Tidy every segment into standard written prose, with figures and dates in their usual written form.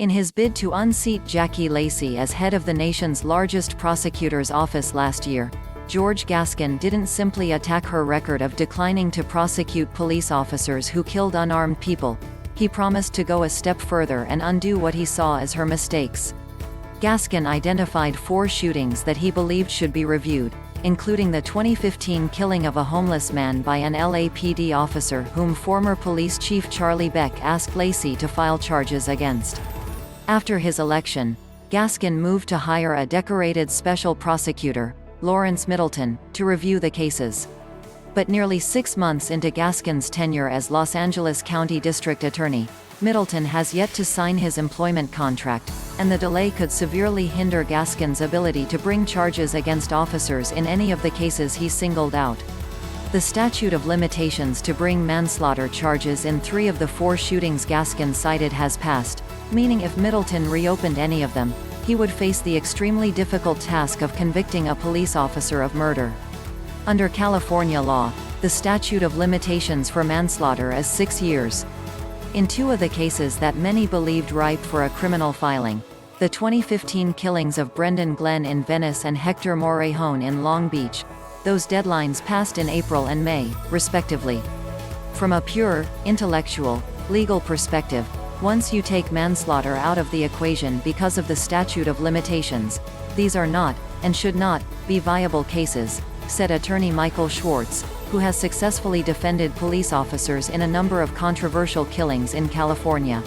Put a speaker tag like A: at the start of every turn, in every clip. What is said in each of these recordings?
A: In his bid to unseat Jackie Lacey as head of the nation's largest prosecutor's office last year, George Gascón didn't simply attack her record of declining to prosecute police officers who killed unarmed people. He promised to go a step further and undo what he saw as her mistakes. Gascón identified 4 shootings that he believed should be reviewed, including the 2015 killing of a homeless man by an LAPD officer whom former police chief Charlie Beck asked Lacey to file charges against. After his election, Gascón moved to hire a decorated special prosecutor, Lawrence Middleton, to review the cases. But nearly 6 months into Gascon's tenure as Los Angeles County District Attorney, Middleton has yet to sign his employment contract, and the delay could severely hinder Gascon's ability to bring charges against officers in any of the cases he singled out. The statute of limitations to bring manslaughter charges in 3 of the 4 shootings Gascón cited has passed, meaning if Middleton reopened any of them, he would face the extremely difficult task of convicting a police officer of murder. Under California law, the statute of limitations for manslaughter is 6 years. In 2 of the cases that many believed ripe for a criminal filing, the 2015 killings of Brendon Glenn in Venice and Hector Morejon in Long Beach, those deadlines passed in April and May, respectively. From a pure, intellectual, legal perspective, once you take manslaughter out of the equation because of the statute of limitations, these are not, and should not, be viable cases, said attorney Michael Schwartz, who has successfully defended police officers in a number of controversial killings in California.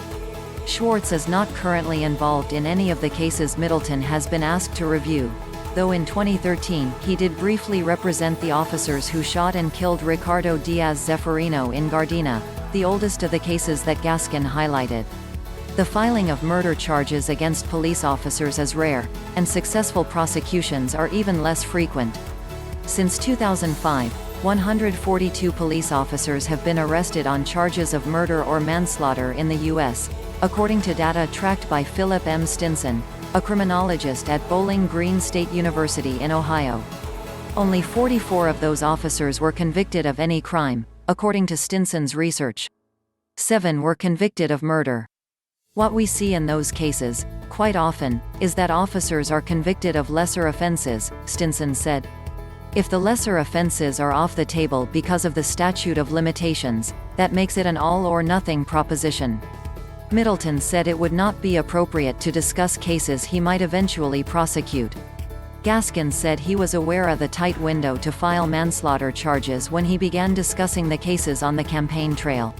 A: Schwartz is not currently involved in any of the cases Middleton has been asked to review, though in 2013 he did briefly represent the officers who shot and killed Ricardo Diaz Zeferino in Gardena, the oldest of the cases that Gascón highlighted. The filing of murder charges against police officers is rare, and successful prosecutions are even less frequent. Since 2005, 142 police officers have been arrested on charges of murder or manslaughter in the U.S., according to data tracked by Phillip M. Stinson, a criminologist at Bowling Green State University in Ohio. Only 44 of those officers were convicted of any crime, according to Stinson's research. 7 were convicted of murder. What we see in those cases, quite often, is that officers are convicted of lesser offenses, Stinson said. If the lesser offenses are off the table because of the statute of limitations, that makes it an all-or-nothing proposition. Middleton said it would not be appropriate to discuss cases he might eventually prosecute. Gascón said he was aware of the tight window to file manslaughter charges when he began discussing the cases on the campaign trail.